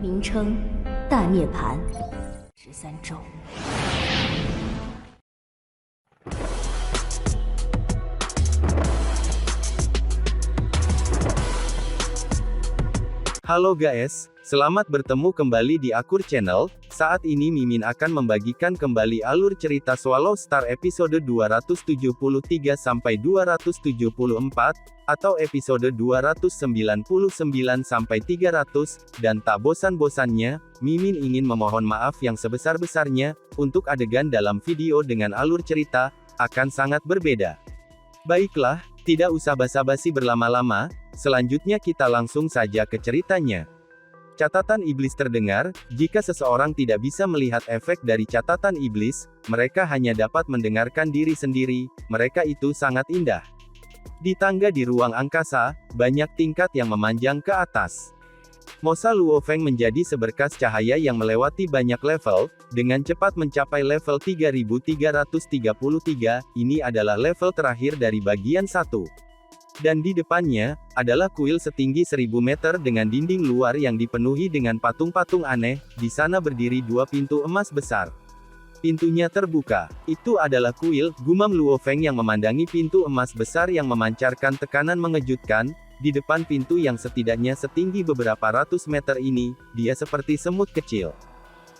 名称：大涅槃13周。Halo guys, selamat bertemu kembali di Akur Channel. Saat ini Mimin akan membagikan kembali alur cerita Swallow Star episode 273 sampai 274, atau episode 299 sampai 300, dan tak bosan-bosannya, Mimin ingin memohon maaf yang sebesar-besarnya, untuk adegan dalam video dengan alur cerita, akan sangat berbeda. Baiklah, tidak usah basa-basi berlama-lama, selanjutnya kita langsung saja ke ceritanya. Catatan iblis terdengar, jika seseorang tidak bisa melihat efek dari catatan iblis, mereka hanya dapat mendengarkan diri sendiri, mereka itu sangat indah. Di tangga di ruang angkasa, banyak tingkat yang memanjang ke atas. Mosa Luo Feng menjadi seberkas cahaya yang melewati banyak level, dengan cepat mencapai level 3333, ini adalah level terakhir dari bagian 1. Dan di depannya, adalah kuil setinggi 1000 meter dengan dinding luar yang dipenuhi dengan patung-patung aneh, di sana berdiri dua pintu emas besar. Pintunya terbuka. Itu adalah kuil, gumam Luo Feng yang memandangi pintu emas besar yang memancarkan tekanan mengejutkan. Di depan pintu yang setidaknya setinggi beberapa ratus meter ini, dia seperti semut kecil.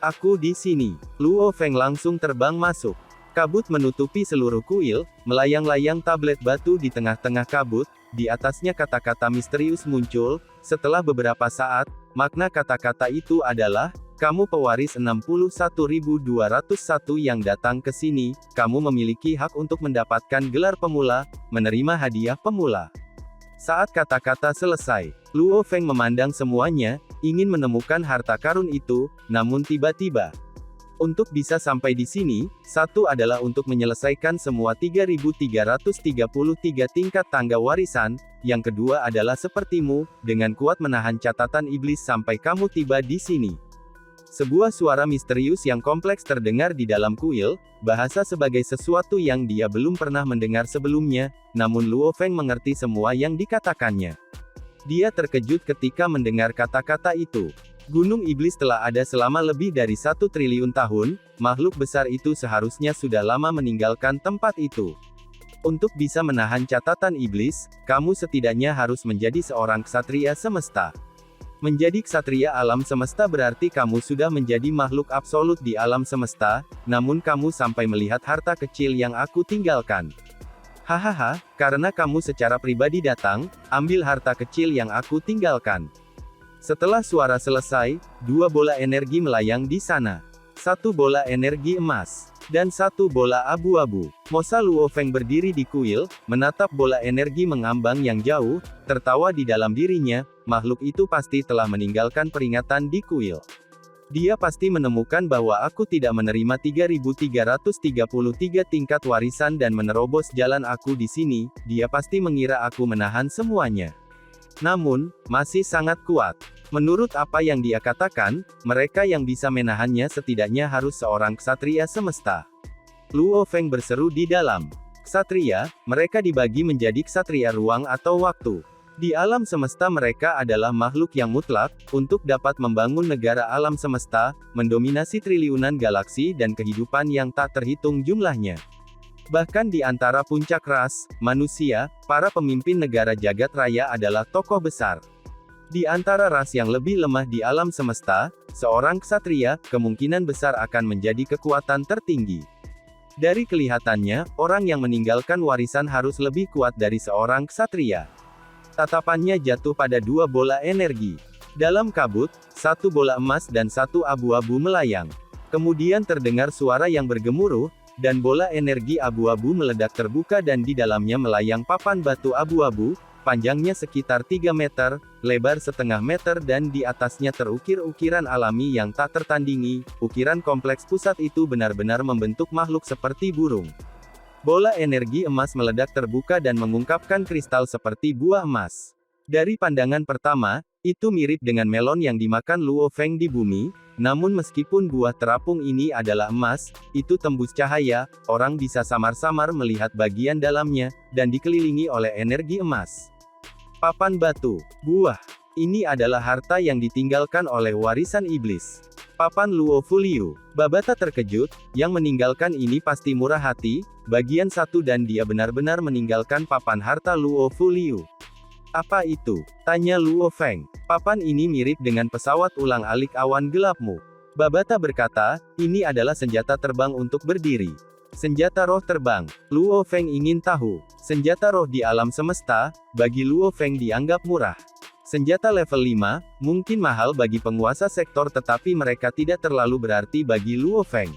Aku di sini. Luo Feng langsung terbang masuk. Kabut menutupi seluruh kuil, melayang-layang tablet batu di tengah-tengah kabut, di atasnya kata-kata misterius muncul. Setelah beberapa saat, makna kata-kata itu adalah, kamu pewaris 61.201 yang datang ke sini, kamu memiliki hak untuk mendapatkan gelar pemula, menerima hadiah pemula. Saat kata-kata selesai, Luo Feng memandang semuanya, ingin menemukan harta karun itu, namun tiba-tiba, untuk bisa sampai di sini, satu adalah untuk menyelesaikan semua 3333 tingkat tangga warisan, yang kedua adalah sepertimu, dengan kuat menahan catatan iblis sampai kamu tiba di sini. Sebuah suara misterius yang kompleks terdengar di dalam kuil, bahasa sebagai sesuatu yang dia belum pernah mendengar sebelumnya, namun Luo Feng mengerti semua yang dikatakannya. Dia terkejut ketika mendengar kata-kata itu. Gunung Iblis telah ada selama lebih dari 1 triliun tahun, makhluk besar itu seharusnya sudah lama meninggalkan tempat itu. Untuk bisa menahan catatan iblis, kamu setidaknya harus menjadi seorang ksatria semesta. Menjadi ksatria alam semesta berarti kamu sudah menjadi makhluk absolut di alam semesta, namun kamu sampai melihat harta kecil yang aku tinggalkan. Hahaha, karena kamu secara pribadi datang, ambil harta kecil yang aku tinggalkan. Setelah suara selesai, dua bola energi melayang di sana. Satu bola energi emas, dan satu bola abu-abu. Mosa Luo Feng berdiri di kuil, menatap bola energi mengambang yang jauh, tertawa di dalam dirinya, makhluk itu pasti telah meninggalkan peringatan di kuil. Dia pasti menemukan bahwa aku tidak menerima 3333 tingkat warisan dan menerobos jalan aku di sini, dia pasti mengira aku menahan semuanya. Namun, masih sangat kuat. Menurut apa yang dia katakan, mereka yang bisa menahannya setidaknya harus seorang ksatria semesta. Luo Feng berseru di dalam. Ksatria, mereka dibagi menjadi ksatria ruang atau waktu. Di alam semesta mereka adalah makhluk yang mutlak, untuk dapat membangun negara alam semesta, mendominasi triliunan galaksi dan kehidupan yang tak terhitung jumlahnya. Bahkan di antara puncak ras, manusia, para pemimpin negara jagat raya adalah tokoh besar. Di antara ras yang lebih lemah di alam semesta, seorang ksatria, kemungkinan besar akan menjadi kekuatan tertinggi. Dari kelihatannya, orang yang meninggalkan warisan harus lebih kuat dari seorang ksatria. Tatapannya jatuh pada dua bola energi. Dalam kabut, satu bola emas dan satu abu-abu melayang. Kemudian terdengar suara yang bergemuruh, dan bola energi abu-abu meledak terbuka dan di dalamnya melayang papan batu abu-abu, panjangnya sekitar 3 meter, lebar setengah meter dan di atasnya terukir ukiran alami yang tak tertandingi, ukiran kompleks pusat itu benar-benar membentuk makhluk seperti burung. Bola energi emas meledak terbuka dan mengungkapkan kristal seperti buah emas. Dari pandangan pertama, itu mirip dengan melon yang dimakan Luo Feng di bumi, namun meskipun buah terapung ini adalah emas, itu tembus cahaya, orang bisa samar-samar melihat bagian dalamnya, dan dikelilingi oleh energi emas. Papan batu, buah, Ini adalah harta yang ditinggalkan oleh warisan iblis. Papan Luo Fuliu. Babata terkejut, yang meninggalkan ini pasti murah hati, bagian 1 dan dia benar-benar meninggalkan papan harta Luo Fuliu. Apa itu? Tanya Luo Feng. Papan ini mirip dengan pesawat ulang-alik awan gelapmu. Babata berkata, ini adalah senjata terbang untuk berdiri. Senjata roh terbang. Luo Feng ingin tahu. Senjata roh di alam semesta, bagi Luo Feng dianggap murah. Senjata level 5, mungkin mahal bagi penguasa sektor tetapi mereka tidak terlalu berarti bagi Luo Feng.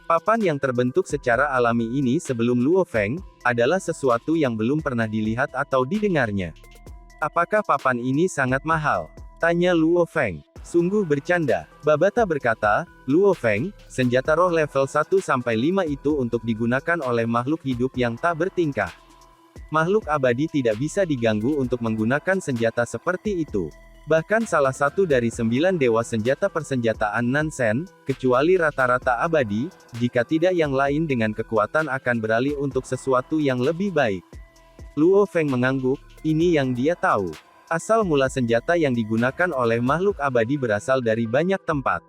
Papan yang terbentuk secara alami ini sebelum Luo Feng, adalah sesuatu yang belum pernah dilihat atau didengarnya. Apakah papan ini sangat mahal? Tanya Luo Feng. Sungguh bercanda. Babata berkata, Luo Feng, senjata roh level 1-5 itu untuk digunakan oleh makhluk hidup yang tak bertingkah. Makhluk abadi tidak bisa diganggu untuk menggunakan senjata seperti itu. Bahkan salah satu dari 9 dewa senjata persenjataan Nansen, kecuali rata-rata abadi, jika tidak yang lain dengan kekuatan akan beralih untuk sesuatu yang lebih baik. Luo Feng mengangguk, ini yang dia tahu. Asal mula senjata yang digunakan oleh makhluk abadi berasal dari banyak tempat.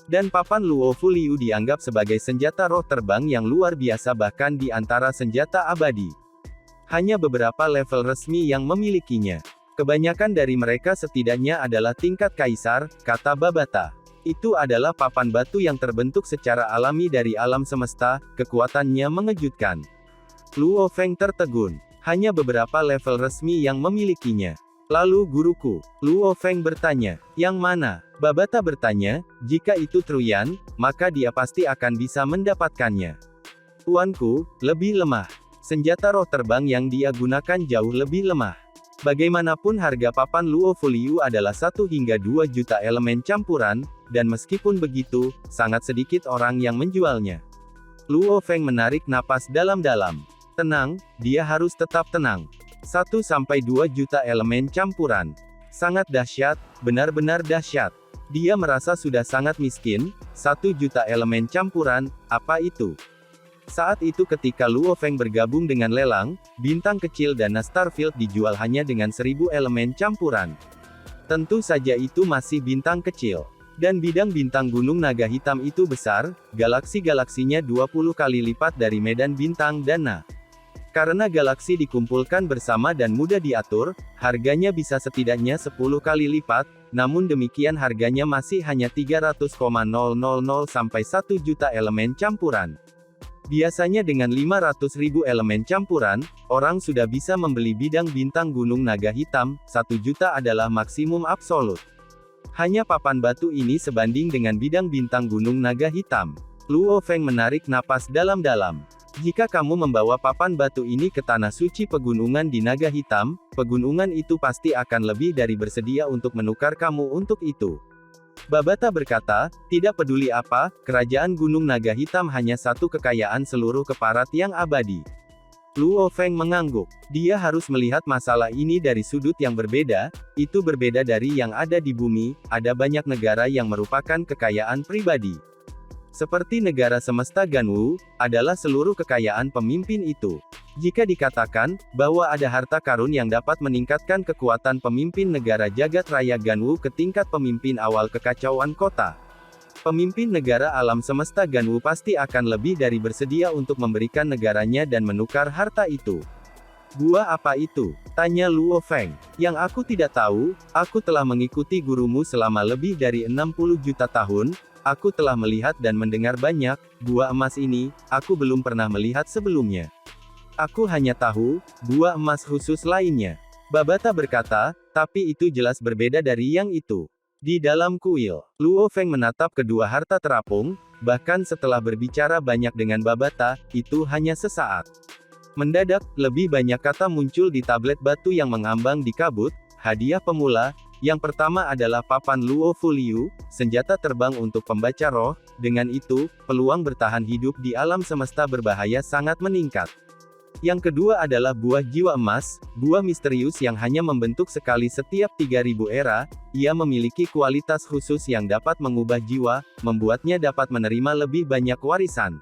Dan papan Luo Fuliu dianggap sebagai senjata roh terbang yang luar biasa bahkan di antara senjata abadi. Hanya beberapa level resmi yang memilikinya. Kebanyakan dari mereka setidaknya adalah tingkat kaisar, kata Babata. Itu adalah papan batu yang terbentuk secara alami dari alam semesta, kekuatannya mengejutkan. Luo Feng tertegun. Hanya beberapa level resmi yang memilikinya. Lalu guruku, Luo Feng bertanya, yang mana? Babata bertanya, jika itu Truyan, maka dia pasti akan bisa mendapatkannya. Tuanku, lebih lemah. Senjata roh terbang yang dia gunakan jauh lebih lemah. Bagaimanapun harga papan Luo Fuliu adalah 1 hingga 2 juta elemen campuran, dan meskipun begitu, sangat sedikit orang yang menjualnya. Luo Feng menarik napas dalam-dalam. Tenang, dia harus tetap tenang. 1-2 juta elemen campuran. Sangat dahsyat, benar-benar dahsyat. Dia merasa sudah sangat miskin, 1 juta elemen campuran, apa itu? Saat itu ketika Luo Feng bergabung dengan lelang, bintang kecil dan Starfield dijual hanya dengan 1000 elemen campuran. Tentu saja itu masih bintang kecil. Dan bidang-bintang gunung naga hitam itu besar, galaksi-galaksinya 20 kali lipat dari medan bintang dana. Karena galaksi dikumpulkan bersama dan mudah diatur, harganya bisa setidaknya 10 kali lipat, namun demikian harganya masih hanya 300,000 sampai 1 juta elemen campuran. Biasanya dengan 500.000 elemen campuran, orang sudah bisa membeli bidang bintang gunung naga hitam, 1 juta adalah maksimum absolut. Hanya papan batu ini sebanding dengan bidang bintang gunung naga hitam. Luo Feng menarik napas dalam-dalam. Jika kamu membawa papan batu ini ke tanah suci pegunungan di naga hitam, pegunungan itu pasti akan lebih dari bersedia untuk menukar kamu untuk itu. Babata berkata, tidak peduli apa, kerajaan Gunung Naga Hitam hanya satu kekayaan seluruh keparat yang abadi. Luo Feng mengangguk. Dia harus melihat masalah ini dari sudut yang berbeda, itu berbeda dari yang ada di bumi, ada banyak negara yang merupakan kekayaan pribadi. Seperti negara semesta Ganwu, adalah seluruh kekayaan pemimpin itu. Jika dikatakan, bahwa ada harta karun yang dapat meningkatkan kekuatan pemimpin negara jagat raya Ganwu ke tingkat pemimpin awal kekacauan kota. Pemimpin negara alam semesta Ganwu pasti akan lebih dari bersedia untuk memberikan negaranya dan menukar harta itu. Gua apa itu? Tanya Luo Feng. Yang aku tidak tahu, aku telah mengikuti gurumu selama lebih dari 60 juta tahun, aku telah melihat dan mendengar banyak, gua emas ini, aku belum pernah melihat sebelumnya. Aku hanya tahu, gua emas khusus lainnya. Babata berkata, tapi itu jelas berbeda dari yang itu. Di dalam kuil, Luo Feng menatap kedua harta terapung, bahkan setelah berbicara banyak dengan Babata, itu hanya sesaat. Mendadak, lebih banyak kata muncul di tablet batu yang mengambang di kabut, hadiah pemula. Yang pertama adalah papan Luo Fuliu, senjata terbang untuk pembaca roh, dengan itu, peluang bertahan hidup di alam semesta berbahaya sangat meningkat. Yang kedua adalah buah jiwa emas, buah misterius yang hanya membentuk sekali setiap 3000 era, ia memiliki kualitas khusus yang dapat mengubah jiwa, membuatnya dapat menerima lebih banyak warisan.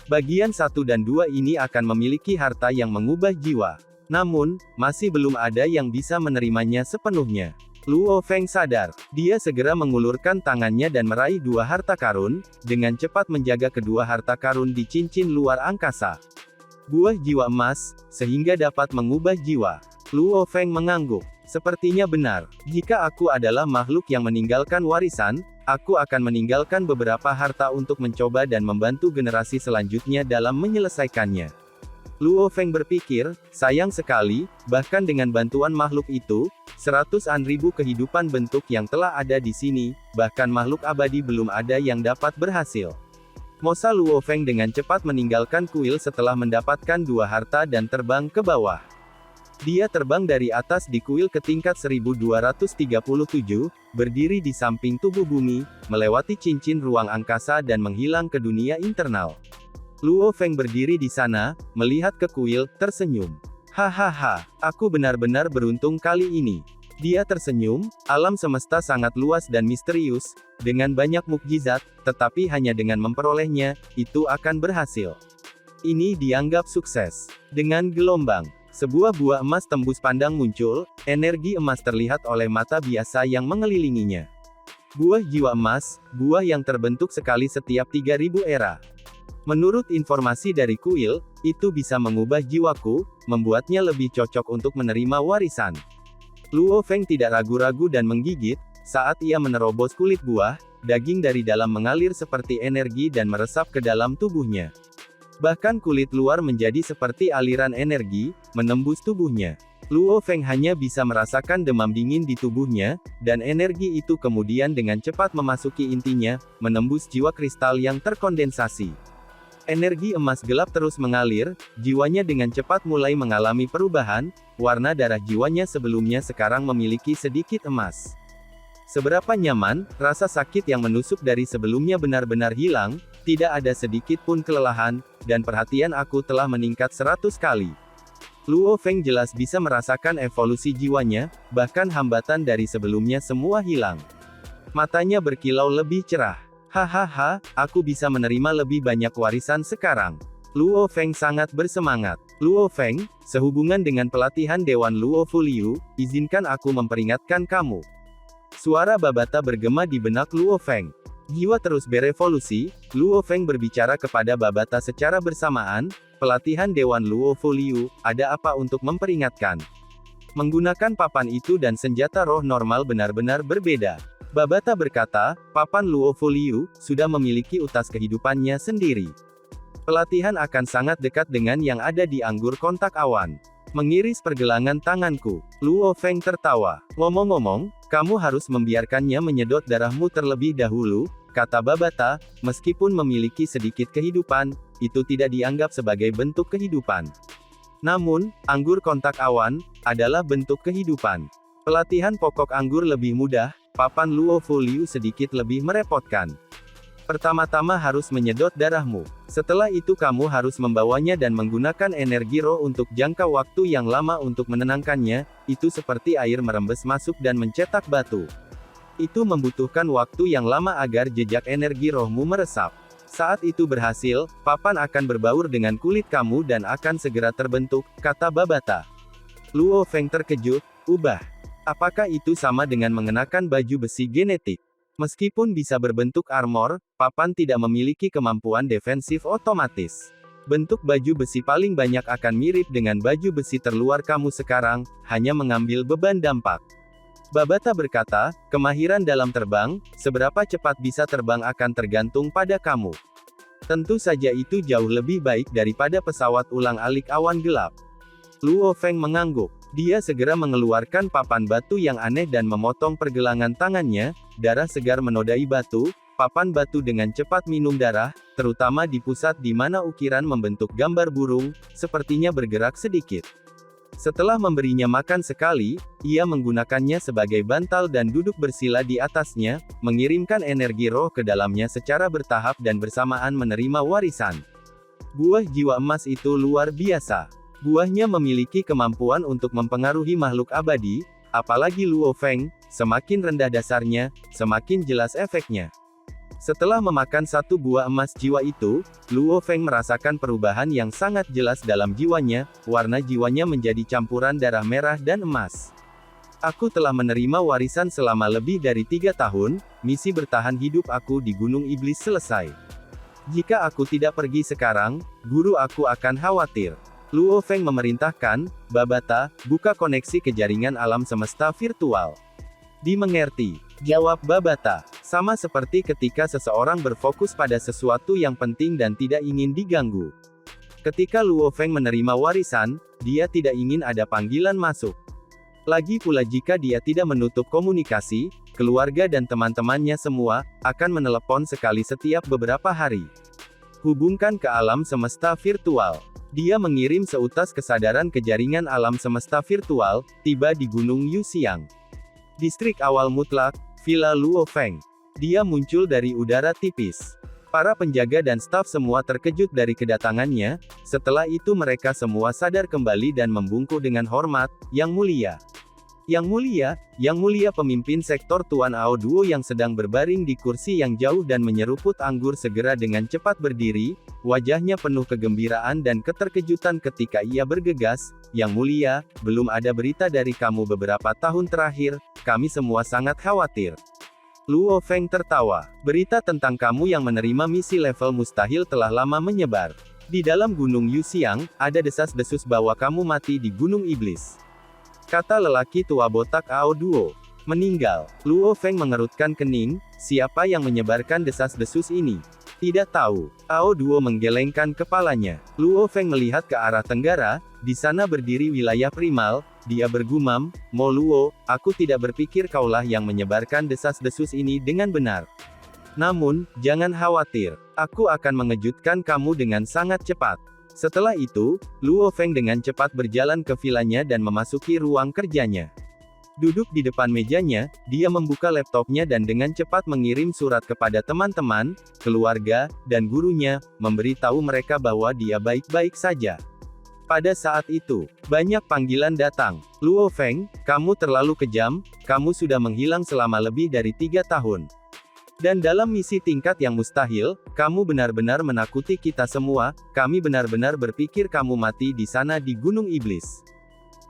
Bagian 1 dan 2 ini akan memiliki harta yang mengubah jiwa. Namun, masih belum ada yang bisa menerimanya sepenuhnya. Luo Feng sadar. Dia segera mengulurkan tangannya dan meraih dua harta karun, dengan cepat menjaga kedua harta karun di cincin luar angkasa. Buah jiwa emas, sehingga dapat mengubah jiwa. Luo Feng mengangguk. Sepertinya benar. Jika aku adalah makhluk yang meninggalkan warisan, aku akan meninggalkan beberapa harta untuk mencoba dan membantu generasi selanjutnya dalam menyelesaikannya. Luo Feng berpikir, sayang sekali, bahkan dengan bantuan makhluk itu, 100-an ribu kehidupan bentuk yang telah ada di sini, bahkan makhluk abadi belum ada yang dapat berhasil. Mosa Luo Feng dengan cepat meninggalkan kuil setelah mendapatkan dua harta dan terbang ke bawah. Dia terbang dari atas di kuil ke tingkat 1237, berdiri di samping tubuh bumi, melewati cincin ruang angkasa dan menghilang ke dunia internal. Luo Feng berdiri di sana, melihat ke kuil, tersenyum. Hahaha, aku benar-benar beruntung kali ini. Dia tersenyum, alam semesta sangat luas dan misterius, dengan banyak mukjizat, tetapi hanya dengan memperolehnya, itu akan berhasil. Ini dianggap sukses. Dengan gelombang, sebuah buah emas tembus pandang muncul, energi emas terlihat oleh mata biasa yang mengelilinginya. Buah jiwa emas, buah yang terbentuk sekali setiap 3000 era. Menurut informasi dari kuil, itu bisa mengubah jiwaku, membuatnya lebih cocok untuk menerima warisan. Luo Feng tidak ragu-ragu dan menggigit, saat ia menerobos kulit buah, daging dari dalam mengalir seperti energi dan meresap ke dalam tubuhnya. Bahkan kulit luar menjadi seperti aliran energi, menembus tubuhnya. Luo Feng hanya bisa merasakan demam dingin di tubuhnya, dan energi itu kemudian dengan cepat memasuki intinya, menembus jiwa kristal yang terkondensasi. Energi emas gelap terus mengalir, jiwanya dengan cepat mulai mengalami perubahan, warna darah jiwanya sebelumnya sekarang memiliki sedikit emas. Seberapa nyaman, rasa sakit yang menusuk dari sebelumnya benar-benar hilang, tidak ada sedikit pun kelelahan, dan perhatian aku telah meningkat 100 kali. Luo Feng jelas bisa merasakan evolusi jiwanya, bahkan hambatan dari sebelumnya semua hilang. Matanya berkilau lebih cerah. Hahaha, aku bisa menerima lebih banyak warisan sekarang. Luo Feng sangat bersemangat. Luo Feng, sehubungan dengan pelatihan Dewan Luo Fuliu, izinkan aku memperingatkan kamu. Suara Babata bergema di benak Luo Feng. Jiwa terus berevolusi, Luo Feng berbicara kepada Babata secara bersamaan, pelatihan Dewan Luo Fuliu, ada apa untuk memperingatkan? Menggunakan papan itu dan senjata roh normal benar-benar berbeda. Babata berkata, papan Luo Fuliu, sudah memiliki utas kehidupannya sendiri. Pelatihan akan sangat dekat dengan yang ada di anggur kontak awan. Mengiris pergelangan tanganku. Luo Feng tertawa. Ngomong-ngomong, kamu harus membiarkannya menyedot darahmu terlebih dahulu, kata Babata, meskipun memiliki sedikit kehidupan, itu tidak dianggap sebagai bentuk kehidupan. Namun, anggur kontak awan, adalah bentuk kehidupan. Pelatihan pokok anggur lebih mudah, papan Luo Fuliu sedikit lebih merepotkan. Pertama-tama harus menyedot darahmu. Setelah itu kamu harus membawanya dan menggunakan energi roh untuk jangka waktu yang lama untuk menenangkannya, itu seperti air merembes masuk dan mencetak batu. Itu membutuhkan waktu yang lama agar jejak energi rohmu meresap. Saat itu berhasil, papan akan berbaur dengan kulit kamu dan akan segera terbentuk, kata Babata. Luo Feng terkejut, ubah. Apakah itu sama dengan mengenakan baju besi genetik? Meskipun bisa berbentuk armor, papan tidak memiliki kemampuan defensif otomatis. Bentuk baju besi paling banyak akan mirip dengan baju besi terluar kamu sekarang, hanya mengambil beban dampak. Babata berkata, kemahiran dalam terbang, seberapa cepat bisa terbang akan tergantung pada kamu. Tentu saja itu jauh lebih baik daripada pesawat ulang-alik awan gelap. Luo Feng mengangguk. Dia segera mengeluarkan papan batu yang aneh dan memotong pergelangan tangannya, darah segar menodai batu, papan batu dengan cepat minum darah, terutama di pusat di mana ukiran membentuk gambar burung, sepertinya bergerak sedikit. Setelah memberinya makan sekali, ia menggunakannya sebagai bantal dan duduk bersila di atasnya, mengirimkan energi roh ke dalamnya secara bertahap dan bersamaan menerima warisan. Buah jiwa emas itu luar biasa. Buahnya memiliki kemampuan untuk mempengaruhi makhluk abadi, apalagi Luo Feng, semakin rendah dasarnya, semakin jelas efeknya. Setelah memakan satu buah emas jiwa itu, Luo Feng merasakan perubahan yang sangat jelas dalam jiwanya, warna jiwanya menjadi campuran darah merah dan emas. Aku telah menerima warisan selama lebih dari 3 tahun, misi bertahan hidup aku di Gunung Iblis selesai. Jika aku tidak pergi sekarang, guru aku akan khawatir. Luo Feng memerintahkan, Babata, buka koneksi ke jaringan alam semesta virtual. Dimengerti, jawab Babata. Sama seperti ketika seseorang berfokus pada sesuatu yang penting dan tidak ingin diganggu. Ketika Luo Feng menerima warisan, dia tidak ingin ada panggilan masuk. Lagi pula jika dia tidak menutup komunikasi, keluarga dan teman-temannya semua, akan menelepon sekali setiap beberapa hari. Hubungkan ke alam semesta virtual. Dia mengirim seutas kesadaran ke jaringan alam semesta virtual, tiba di Gunung Yuxiang. Distrik awal mutlak, Villa Luo Feng. Dia muncul dari udara tipis. Para penjaga dan staf semua terkejut dari kedatangannya, setelah itu mereka semua sadar kembali dan membungkuk dengan hormat, Yang Mulia. Yang Mulia pemimpin sektor Tuan Ao Duo yang sedang berbaring di kursi yang jauh dan menyeruput anggur segera dengan cepat berdiri, wajahnya penuh kegembiraan dan keterkejutan ketika ia bergegas, Yang Mulia, belum ada berita dari kamu beberapa tahun terakhir, kami semua sangat khawatir. Luo Feng tertawa. Berita tentang kamu yang menerima misi level mustahil telah lama menyebar. Di dalam Gunung Yuxiang, ada desas-desus bahwa kamu mati di Gunung Iblis. Kata lelaki tua botak Ao Duo. Meninggal. Luo Feng mengerutkan kening, siapa yang menyebarkan desas-desus ini? Tidak tahu. Ao Duo menggelengkan kepalanya. Luo Feng melihat ke arah tenggara, di sana berdiri wilayah primal, dia bergumam, Mo Luo, aku tidak berpikir kaulah yang menyebarkan desas-desus ini dengan benar. Namun, jangan khawatir, aku akan mengejutkan kamu dengan sangat cepat. Setelah itu, Luo Feng dengan cepat berjalan ke vilanya dan memasuki ruang kerjanya. Duduk di depan mejanya, dia membuka laptopnya dan dengan cepat mengirim surat kepada teman-teman, keluarga, dan gurunya, memberitahu mereka bahwa dia baik-baik saja. Pada saat itu, banyak panggilan datang. Luo Feng, kamu terlalu kejam, kamu sudah menghilang selama lebih dari 3 tahun. Dan dalam misi tingkat yang mustahil, kamu benar-benar menakuti kita semua, kami benar-benar berpikir kamu mati di sana di Gunung Iblis.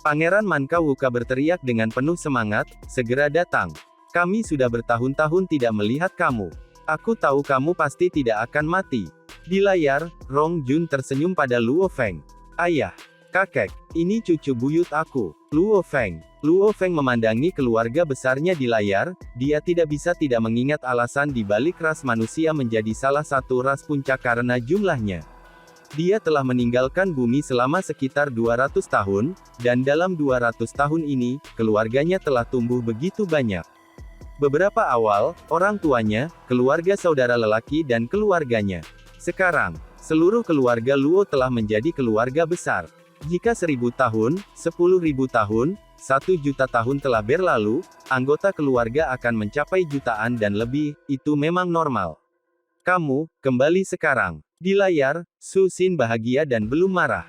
Pangeran Manka Wuka berteriak dengan penuh semangat, segera datang. Kami sudah bertahun-tahun tidak melihat kamu. Aku tahu kamu pasti tidak akan mati. Di layar, Rong Jun tersenyum pada Luo Feng. Ayah, kakek, ini cucu buyut aku, Luo Feng. Luo Feng memandangi keluarga besarnya di layar, dia tidak bisa tidak mengingat alasan di balik ras manusia menjadi salah satu ras puncak karena jumlahnya. Dia telah meninggalkan bumi selama sekitar 200 tahun, dan dalam 200 tahun ini, keluarganya telah tumbuh begitu banyak. Beberapa awal, orang tuanya, keluarga saudara lelaki dan keluarganya. Sekarang, seluruh keluarga Luo telah menjadi keluarga besar. Jika 1000 tahun, 10.000 tahun, 1.000.000 tahun telah berlalu, anggota keluarga akan mencapai jutaan dan lebih, itu memang normal. Kamu, kembali sekarang. Di layar, Su Xin bahagia dan belum marah.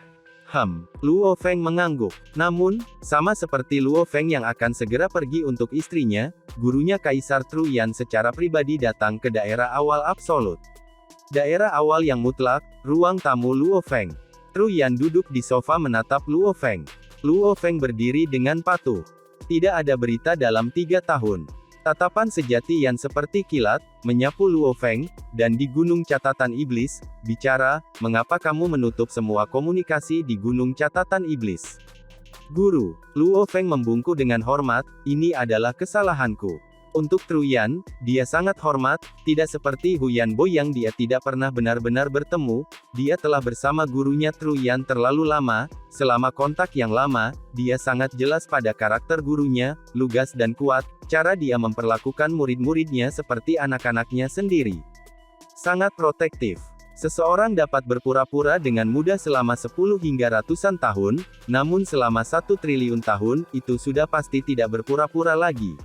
Luo Feng mengangguk. Namun, sama seperti Luo Feng yang akan segera pergi untuk istrinya, gurunya Kaisar Truyan secara pribadi datang ke daerah awal absolut. Daerah awal yang mutlak, ruang tamu Luo Feng. Truyan duduk di sofa menatap Luo Feng. Luo Feng berdiri dengan patuh. Tidak ada berita dalam 3 tahun. Tatapan sejati yang seperti kilat, menyapu Luo Feng, dan di Gunung Catatan Iblis, bicara, mengapa kamu menutup semua komunikasi di Gunung Catatan Iblis? Guru, Luo Feng membungkuk dengan hormat, ini adalah kesalahanku. Untuk Truyan, dia sangat hormat, tidak seperti Huyan Bo yang dia tidak pernah benar-benar bertemu, dia telah bersama gurunya Truyan terlalu lama, selama kontak yang lama, dia sangat jelas pada karakter gurunya, lugas dan kuat, cara dia memperlakukan murid-muridnya seperti anak-anaknya sendiri. Sangat protektif. Seseorang dapat berpura-pura dengan mudah selama 10 hingga ratusan tahun, namun selama 1 triliun tahun, itu sudah pasti tidak berpura-pura lagi.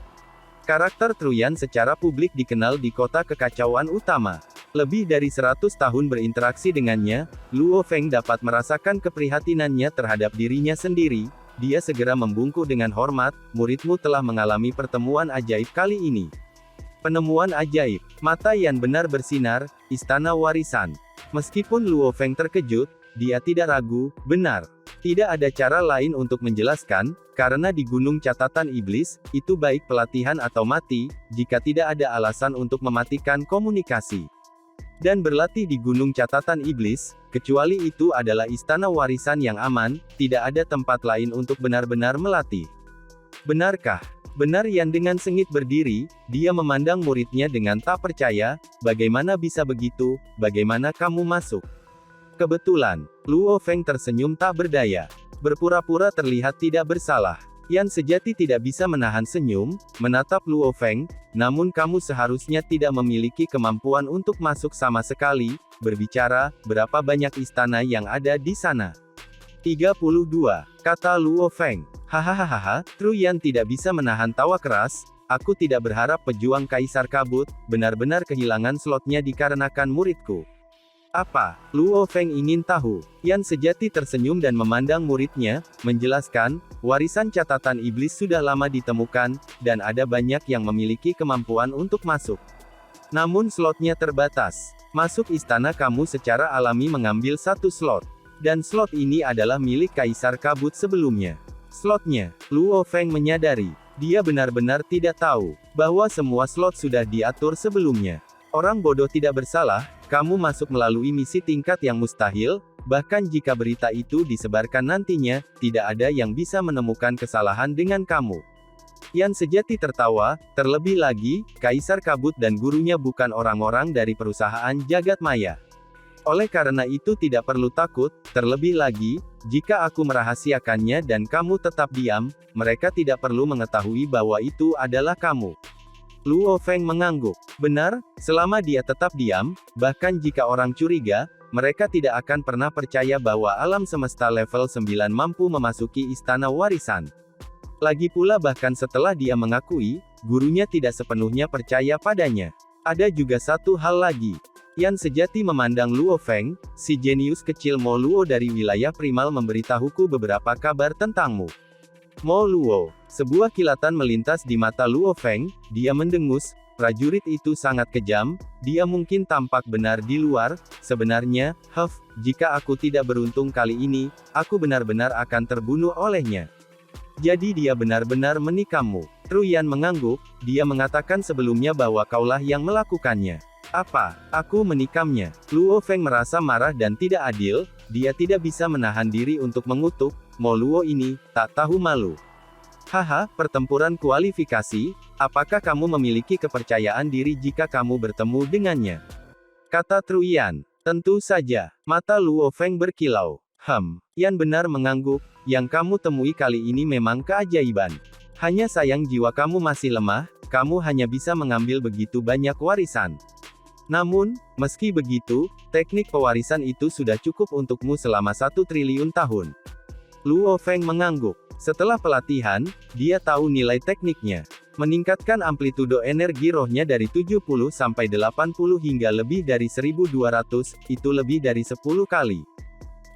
Karakter Truyan secara publik dikenal di kota kekacauan utama. Lebih dari 100 tahun berinteraksi dengannya, Luo Feng dapat merasakan keprihatinannya terhadap dirinya sendiri. Dia segera membungkuk dengan hormat, muridmu telah mengalami pertemuan ajaib kali ini. Penemuan ajaib. Mata Yan benar bersinar, istana warisan. Meskipun Luo Feng terkejut, dia tidak ragu, benar. Tidak ada cara lain untuk menjelaskan, karena di Gunung Catatan Iblis, itu baik pelatihan atau mati, jika tidak ada alasan untuk mematikan komunikasi. Dan berlatih di Gunung Catatan Iblis, kecuali itu adalah istana warisan yang aman, tidak ada tempat lain untuk benar-benar melatih. Benarkah? Benar. Yan dengan sengit berdiri, dia memandang muridnya dengan tak percaya, bagaimana bisa begitu, bagaimana kamu masuk? Kebetulan, Luo Feng tersenyum tak berdaya. Berpura-pura terlihat tidak bersalah. Yan sejati tidak bisa menahan senyum, menatap Luo Feng, namun kamu seharusnya tidak memiliki kemampuan untuk masuk sama sekali, berbicara, berapa banyak istana yang ada di sana? 32, kata Luo Feng. Hahaha, Tru Yan tidak bisa menahan tawa keras, aku tidak berharap pejuang Kaisar Kabut, benar-benar kehilangan slotnya dikarenakan muridku. Apa? Luo Feng ingin tahu. Yan sejati tersenyum dan memandang muridnya, menjelaskan, warisan catatan iblis sudah lama ditemukan, dan ada banyak yang memiliki kemampuan untuk masuk. Namun slotnya terbatas. Masuk istana kamu secara alami mengambil satu slot. Dan slot ini adalah milik Kaisar Kabut sebelumnya. Slotnya, Luo Feng menyadari, dia benar-benar tidak tahu, bahwa semua slot sudah diatur sebelumnya. Orang bodoh tidak bersalah, kamu masuk melalui misi tingkat yang mustahil, bahkan jika berita itu disebarkan nantinya, tidak ada yang bisa menemukan kesalahan dengan kamu. Yan sejati tertawa, terlebih lagi, Kaisar Kabut dan gurunya bukan orang-orang dari perusahaan jagat maya. Oleh karena itu tidak perlu takut, terlebih lagi, jika aku merahasiakannya dan kamu tetap diam, mereka tidak perlu mengetahui bahwa itu adalah kamu. Luo Feng mengangguk. Benar, selama dia tetap diam, bahkan jika orang curiga, mereka tidak akan pernah percaya bahwa alam semesta level 9 mampu memasuki istana warisan. Lagi pula bahkan setelah dia mengakui, gurunya tidak sepenuhnya percaya padanya. Ada juga satu hal lagi. Yan sejati memandang Luo Feng, si jenius kecil Mo Luo dari wilayah primal memberitahuku beberapa kabar tentangmu. Mo Luo. Sebuah kilatan melintas di mata Luo Feng, dia mendengus, prajurit itu sangat kejam, dia mungkin tampak benar di luar, sebenarnya, jika aku tidak beruntung kali ini, aku benar-benar akan terbunuh olehnya. Jadi dia benar-benar menikahmu. Tru Yan mengangguk, dia mengatakan sebelumnya bahwa kaulah yang melakukannya. Apa? Aku menikamnya. Luo Feng merasa marah dan tidak adil, dia tidak bisa menahan diri untuk mengutuk, Mo Luo ini, tak tahu malu. Haha, pertempuran kualifikasi, apakah kamu memiliki kepercayaan diri jika kamu bertemu dengannya? Kata Tru Yan. Tentu saja. Mata Luo Feng berkilau. Yan benar mengangguk, yang kamu temui kali ini memang keajaiban. Hanya sayang jiwa kamu masih lemah, kamu hanya bisa mengambil begitu banyak warisan. Namun, meski begitu, teknik pewarisan itu sudah cukup untukmu selama 1 triliun tahun. Luo Feng mengangguk. Setelah pelatihan, dia tahu nilai tekniknya. Meningkatkan amplitudo energi rohnya dari 70 sampai 80 hingga lebih dari 1200, itu lebih dari 10 kali.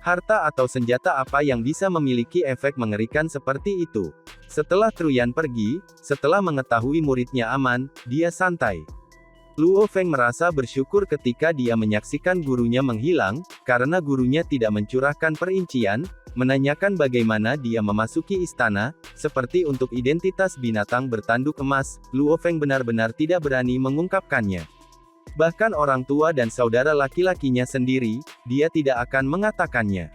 Harta atau senjata apa yang bisa memiliki efek mengerikan seperti itu? Setelah Tru Yan pergi, setelah mengetahui muridnya aman, dia santai. Luo Feng merasa bersyukur ketika dia menyaksikan gurunya menghilang, karena gurunya tidak mencurahkan perincian, menanyakan bagaimana dia memasuki istana, seperti untuk identitas binatang bertanduk emas, Luo Feng benar-benar tidak berani mengungkapkannya. Bahkan orang tua dan saudara laki-lakinya sendiri, dia tidak akan mengatakannya.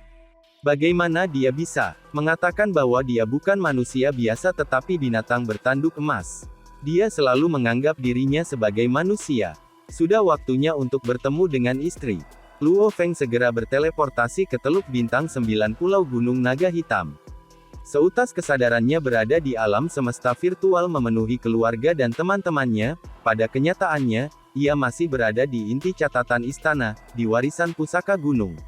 Bagaimana dia bisa mengatakan bahwa dia bukan manusia biasa tetapi binatang bertanduk emas? Dia selalu menganggap dirinya sebagai manusia. Sudah waktunya untuk bertemu dengan istri. Luo Feng segera berteleportasi ke Teluk Bintang 9 Pulau Gunung Naga Hitam. Seutas kesadarannya berada di alam semesta virtual memenuhi keluarga dan teman-temannya, pada kenyataannya, ia masih berada di inti catatan istana, di warisan pusaka gunung.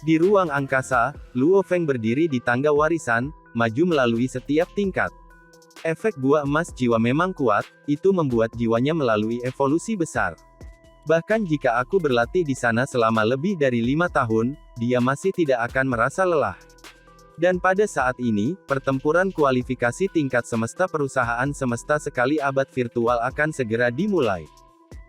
Di ruang angkasa, Luo Feng berdiri di tangga warisan, maju melalui setiap tingkat. Efek buah emas jiwa memang kuat, itu membuat jiwanya melalui evolusi besar. Bahkan jika aku berlatih di sana selama lebih dari 5 tahun, dia masih tidak akan merasa lelah. Dan pada saat ini, pertempuran kualifikasi tingkat semesta perusahaan semesta sekali abad virtual akan segera dimulai.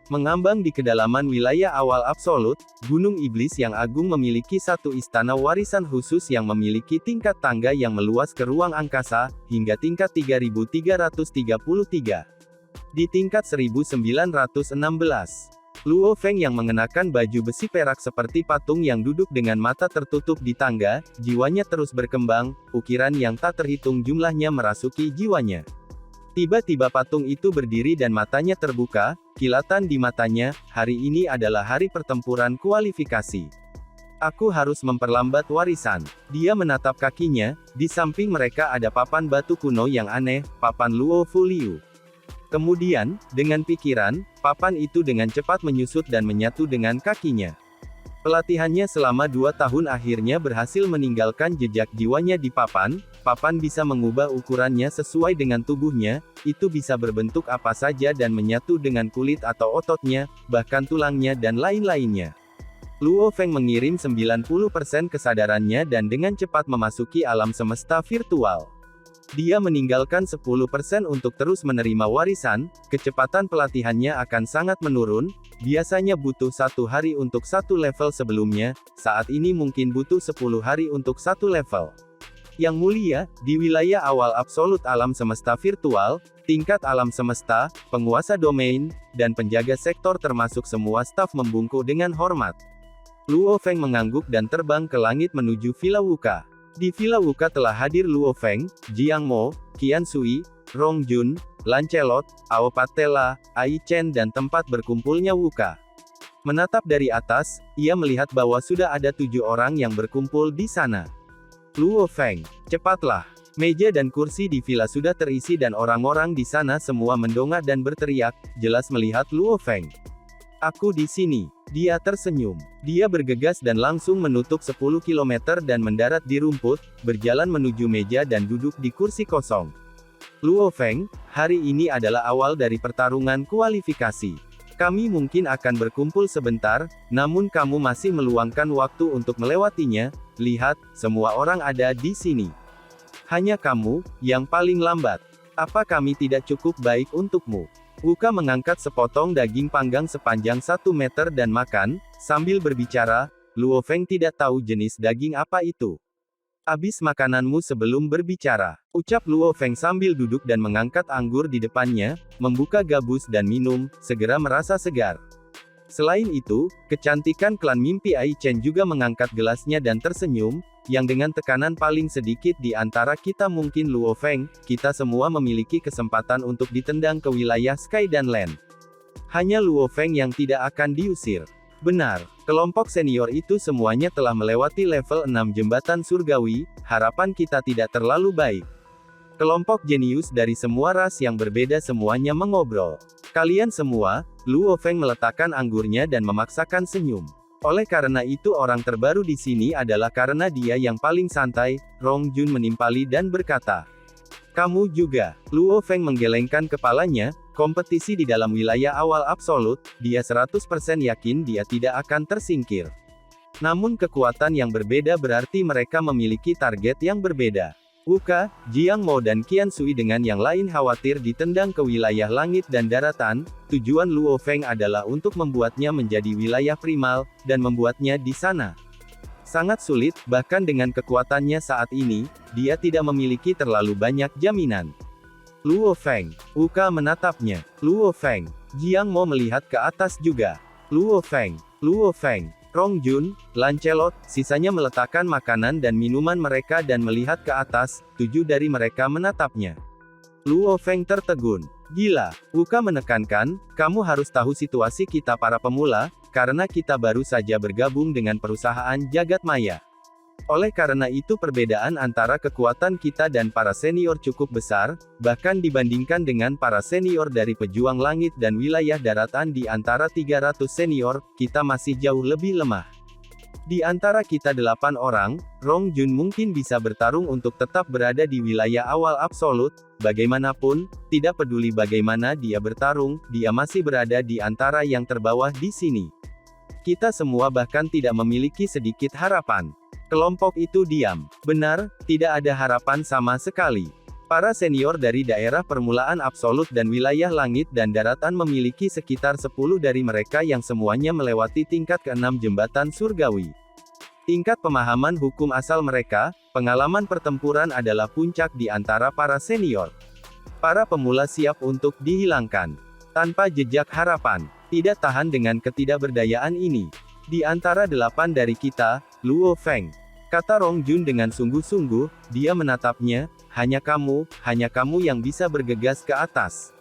Mengambang di kedalaman wilayah awal absolut, Gunung Iblis yang Agung memiliki satu istana warisan khusus yang memiliki tingkat tangga yang meluas ke ruang angkasa, hingga tingkat 3333. Di tingkat 1916, Luo Feng yang mengenakan baju besi perak seperti patung yang duduk dengan mata tertutup di tangga, jiwanya terus berkembang, ukiran yang tak terhitung jumlahnya merasuki jiwanya. Tiba-tiba patung itu berdiri dan matanya terbuka, kilatan di matanya, hari ini adalah hari pertempuran kualifikasi. Aku harus memperlambat warisan. Dia menatap kakinya, di samping mereka ada papan batu kuno yang aneh, papan Luo Fuliu. Kemudian, dengan pikiran, papan itu dengan cepat menyusut dan menyatu dengan kakinya. Pelatihannya selama 2 tahun akhirnya berhasil meninggalkan jejak jiwanya di papan. Papan bisa mengubah ukurannya sesuai dengan tubuhnya, itu bisa berbentuk apa saja dan menyatu dengan kulit atau ototnya, bahkan tulangnya dan lain-lainnya. Luo Feng mengirim 90% kesadarannya dan dengan cepat memasuki alam semesta virtual. Dia meninggalkan 10% untuk terus menerima warisan, kecepatan pelatihannya akan sangat menurun, biasanya butuh 1 hari untuk 1 level sebelumnya, saat ini mungkin butuh 10 hari untuk 1 level. Yang mulia, di wilayah awal absolut alam semesta virtual, tingkat alam semesta, penguasa domain, dan penjaga sektor termasuk semua staf membungkuk dengan hormat. Luo Feng mengangguk dan terbang ke langit menuju Villa Wuka. Di Villa Wuka telah hadir Luo Feng, Jiang Mo, Qian Sui, Rong Jun, Lancelot, Ao Patela, Ai Chen dan tempat berkumpulnya Wuka. Menatap dari atas, ia melihat bahwa sudah ada 7 orang yang berkumpul di sana. Luo Feng, cepatlah. Meja dan kursi di villa sudah terisi dan orang-orang di sana semua mendongak dan berteriak, jelas melihat Luo Feng. Aku di sini. Dia tersenyum. Dia bergegas dan langsung menutup 10 km dan mendarat di rumput, berjalan menuju meja dan duduk di kursi kosong. Luo Feng, hari ini adalah awal dari pertarungan kualifikasi. Kami mungkin akan berkumpul sebentar, namun kamu masih meluangkan waktu untuk melewatinya. Lihat, semua orang ada di sini. Hanya kamu, yang paling lambat. Apa kami tidak cukup baik untukmu? Wuka mengangkat sepotong daging panggang sepanjang 1 meter dan makan, sambil berbicara, Luo Feng tidak tahu jenis daging apa itu. Habis makananmu sebelum berbicara, ucap Luo Feng sambil duduk dan mengangkat anggur di depannya, membuka gabus dan minum, segera merasa segar. Selain itu, kecantikan klan mimpi Ai Chen juga mengangkat gelasnya dan tersenyum, yang dengan tekanan paling sedikit di antara kita mungkin Luo Feng, kita semua memiliki kesempatan untuk ditendang ke wilayah Sky dan Land. Hanya Luo Feng yang tidak akan diusir. Benar, kelompok senior itu semuanya telah melewati level 6 jembatan surgawi, harapan kita tidak terlalu baik. Kelompok jenius dari semua ras yang berbeda semuanya mengobrol. Kalian semua, Luo Feng meletakkan anggurnya dan memaksakan senyum. Oleh karena itu orang terbaru di sini adalah karena dia yang paling santai, Rong Jun menimpali dan berkata. Kamu juga. Luo Feng menggelengkan kepalanya, kompetisi di dalam wilayah awal absolut, dia 100% yakin dia tidak akan tersingkir. Namun kekuatan yang berbeda berarti mereka memiliki target yang berbeda. Wuka, Jiang Mo dan Qian Sui dengan yang lain khawatir ditendang ke wilayah langit dan daratan, tujuan Luo Feng adalah untuk membuatnya menjadi wilayah primal, dan membuatnya di sana. Sangat sulit, bahkan dengan kekuatannya saat ini, dia tidak memiliki terlalu banyak jaminan. Luo Feng, Wuka menatapnya. Luo Feng, Jiang Mo melihat ke atas juga. Luo Feng, Rong Jun, Lancelot, sisanya meletakkan makanan dan minuman mereka dan melihat ke atas, 7 dari mereka menatapnya. Luo Feng tertegun. Gila, Wuka menekankan, kamu harus tahu situasi kita para pemula, karena kita baru saja bergabung dengan perusahaan jagat maya. Oleh karena itu perbedaan antara kekuatan kita dan para senior cukup besar, bahkan dibandingkan dengan para senior dari pejuang langit dan wilayah daratan di antara 300 senior, kita masih jauh lebih lemah. Di antara kita 8 orang, Rong Jun mungkin bisa bertarung untuk tetap berada di wilayah awal absolut, bagaimanapun, tidak peduli bagaimana dia bertarung, dia masih berada di antara yang terbawah di sini. Kita semua bahkan tidak memiliki sedikit harapan. Kelompok itu diam. Benar, tidak ada harapan sama sekali. Para senior dari daerah permulaan absolut dan wilayah langit dan daratan memiliki sekitar 10 dari mereka yang semuanya melewati tingkat ke-6 jembatan surgawi. Tingkat pemahaman hukum asal mereka, pengalaman pertempuran adalah puncak di antara para senior. Para pemula siap untuk dihilangkan. Tanpa jejak harapan. Tidak tahan dengan ketidakberdayaan ini. Di antara 8 dari kita, Luo Feng. Kata Rong Jun dengan sungguh-sungguh, dia menatapnya, hanya kamu yang bisa bergegas ke atas.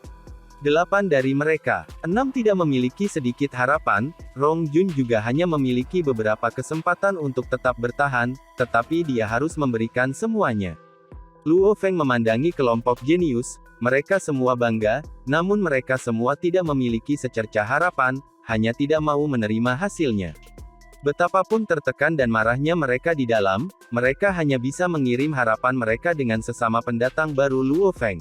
8 dari mereka, 6 tidak memiliki sedikit harapan. Rong Jun juga hanya memiliki beberapa kesempatan untuk tetap bertahan, tetapi dia harus memberikan semuanya. Luo Feng memandangi kelompok jenius, mereka semua bangga, namun mereka semua tidak memiliki secercah harapan, hanya tidak mau menerima hasilnya. Betapapun tertekan dan marahnya mereka di dalam, mereka hanya bisa mengirim harapan mereka dengan sesama pendatang baru Luo Feng.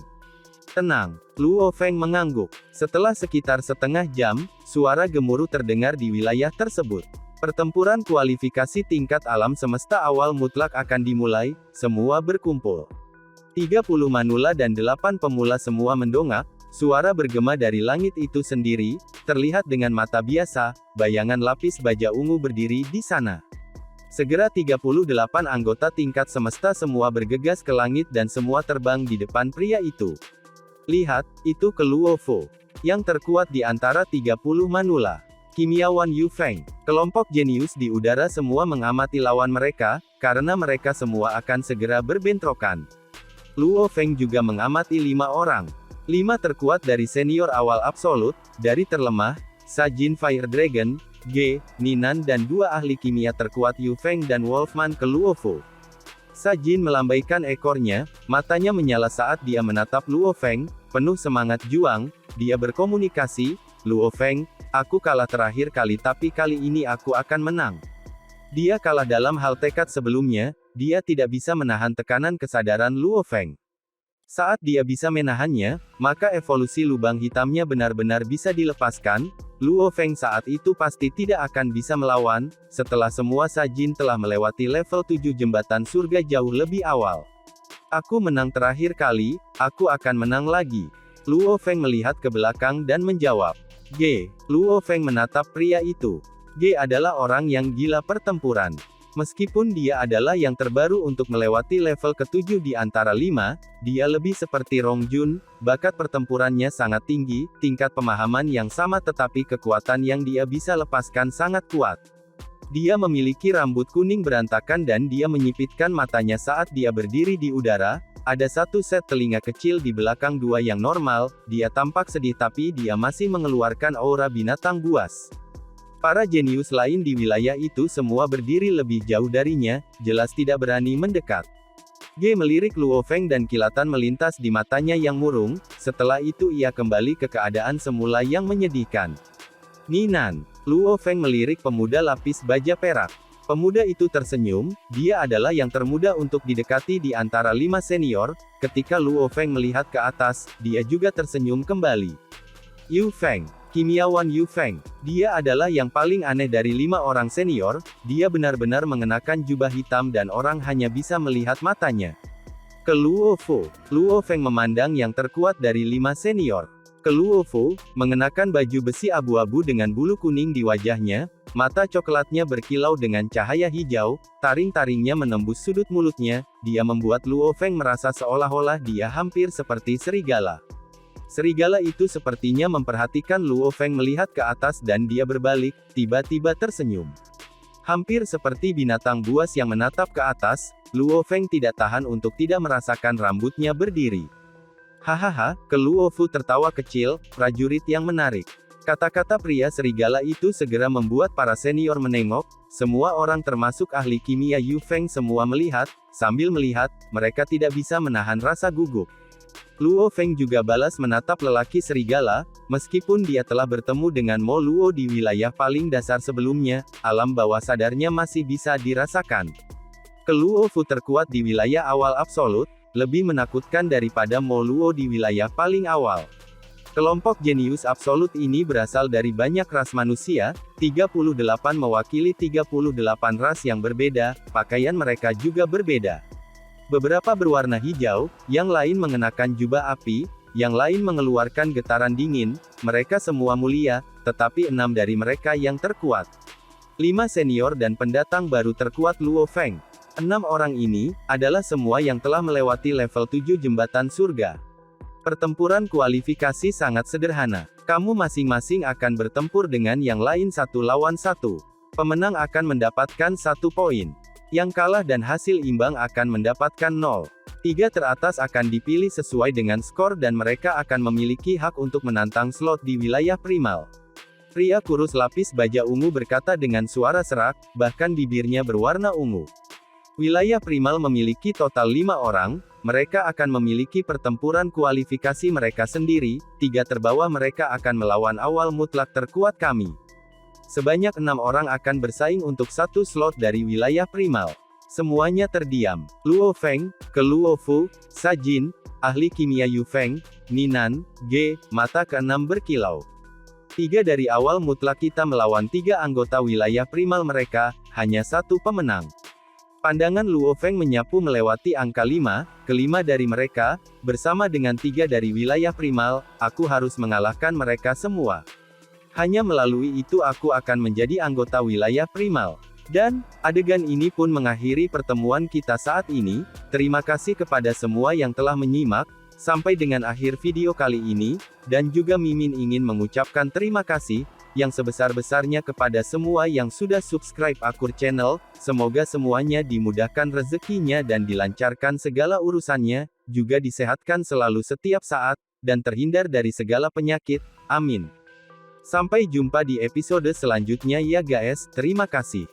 Tenang, Luo Feng mengangguk. Setelah sekitar setengah jam, suara gemuruh terdengar di wilayah tersebut. Pertempuran kualifikasi tingkat alam semesta awal mutlak akan dimulai, semua berkumpul. 30 manula dan 8 pemula semua mendongak, suara bergema dari langit itu sendiri, terlihat dengan mata biasa, bayangan lapis baja ungu berdiri di sana. Segera 38 anggota tingkat semesta semua bergegas ke langit dan semua terbang di depan pria itu. Lihat, itu ke Luo Fu. Yang terkuat di antara 30 manula. Kimiawan Yu Feng. Kelompok jenius di udara semua mengamati lawan mereka, karena mereka semua akan segera berbentrokan. Luo Feng juga mengamati 5 orang. 5 terkuat dari senior awal absolut, dari terlemah, Sajin Fire Dragon, G, Ninan dan 2 ahli kimia terkuat Yu Feng dan Wolfman ke Luo Fu. Sajin melambaikan ekornya, matanya menyala saat dia menatap Luo Feng, penuh semangat juang, dia berkomunikasi, Luo Feng, aku kalah terakhir kali tapi kali ini aku akan menang. Dia kalah dalam hal tekad sebelumnya, dia tidak bisa menahan tekanan kesadaran Luo Feng. Saat dia bisa menahannya, maka evolusi lubang hitamnya benar-benar bisa dilepaskan. Luo Feng saat itu pasti tidak akan bisa melawan, setelah semua Sajin telah melewati level 7 jembatan surga jauh lebih awal. Aku menang terakhir kali, aku akan menang lagi. Luo Feng melihat ke belakang dan menjawab. G. Luo Feng menatap pria itu. G adalah orang yang gila pertempuran. Meskipun dia adalah yang terbaru untuk melewati level ke-7 di antara 5, dia lebih seperti Rong Jun, bakat pertempurannya sangat tinggi, tingkat pemahaman yang sama tetapi kekuatan yang dia bisa lepaskan sangat kuat. Dia memiliki rambut kuning berantakan dan dia menyipitkan matanya saat dia berdiri di udara, ada satu set telinga kecil di belakang 2 yang normal, dia tampak sedih tapi dia masih mengeluarkan aura binatang buas. Para jenius lain di wilayah itu semua berdiri lebih jauh darinya, jelas tidak berani mendekat. G melirik Luo Feng dan kilatan melintas di matanya yang murung, setelah itu ia kembali ke keadaan semula yang menyedihkan. Ninan. Luo Feng melirik pemuda lapis baja perak. Pemuda itu tersenyum, dia adalah yang termuda untuk didekati di antara 5 senior, ketika Luo Feng melihat ke atas, dia juga tersenyum kembali. Yu Feng. Kimiawan Yu Feng. Dia adalah yang paling aneh dari 5 orang senior, dia benar-benar mengenakan jubah hitam dan orang hanya bisa melihat matanya. Ke Luo Fu. Luo Feng memandang yang terkuat dari 5 senior. Ke Luo Fu, mengenakan baju besi abu-abu dengan bulu kuning di wajahnya, mata coklatnya berkilau dengan cahaya hijau, taring-taringnya menembus sudut mulutnya, dia membuat Luo Feng merasa seolah-olah dia hampir seperti serigala. Serigala itu sepertinya memperhatikan Luo Feng melihat ke atas dan dia berbalik, tiba-tiba tersenyum. Hampir seperti binatang buas yang menatap ke atas, Luo Feng tidak tahan untuk tidak merasakan rambutnya berdiri. Hahaha, ke Luo Fu tertawa kecil, prajurit yang menarik. Kata-kata pria serigala itu segera membuat para senior menengok, semua orang termasuk ahli kimia Yu Feng semua melihat, sambil melihat, mereka tidak bisa menahan rasa gugup. Luo Feng juga balas menatap lelaki serigala, meskipun dia telah bertemu dengan Mo Luo di wilayah paling dasar sebelumnya, alam bawah sadarnya masih bisa dirasakan. Ke Luo Fu terkuat di wilayah awal absolut, lebih menakutkan daripada Mo Luo di wilayah paling awal. Kelompok jenius absolut ini berasal dari banyak ras manusia, 38 mewakili 38 ras yang berbeda, pakaian mereka juga berbeda. Beberapa berwarna hijau, yang lain mengenakan jubah api, yang lain mengeluarkan getaran dingin. Mereka semua mulia, tetapi 6 dari mereka yang terkuat. 5 senior dan pendatang baru terkuat Luo Feng. 6 orang ini, adalah semua yang telah melewati level 7 jembatan surga. Pertempuran kualifikasi sangat sederhana. Kamu masing-masing akan bertempur dengan yang lain 1 lawan 1. Pemenang akan mendapatkan 1 poin. Yang kalah dan hasil imbang akan mendapatkan 0. 3 teratas akan dipilih sesuai dengan skor dan mereka akan memiliki hak untuk menantang slot di wilayah primal. Pria kurus lapis baja ungu berkata dengan suara serak, bahkan bibirnya berwarna ungu. Wilayah primal memiliki total 5 orang, mereka akan memiliki pertempuran kualifikasi mereka sendiri, 3 terbawah mereka akan melawan awal mutlak terkuat kami. Sebanyak 6 orang akan bersaing untuk 1 slot dari wilayah primal. Semuanya terdiam. Luo Feng, ke Luo Fu, Sajin, ahli kimia Yu Feng, Ninan, G, mata ke-6 berkilau. 3 dari awal mutlak kita melawan 3 anggota wilayah primal mereka, hanya 1 pemenang. Pandangan Luo Feng menyapu melewati angka 5, kelima dari mereka, bersama dengan 3 dari wilayah primal, aku harus mengalahkan mereka semua. Hanya melalui itu aku akan menjadi anggota wilayah primal. Dan, adegan ini pun mengakhiri pertemuan kita saat ini. Terima kasih kepada semua yang telah menyimak. Sampai dengan akhir video kali ini, dan juga Mimin ingin mengucapkan terima kasih, yang sebesar-besarnya kepada semua yang sudah subscribe Akur Channel, semoga semuanya dimudahkan rezekinya dan dilancarkan segala urusannya, juga disehatkan selalu setiap saat, dan terhindar dari segala penyakit, amin. Sampai jumpa di episode selanjutnya ya guys, terima kasih.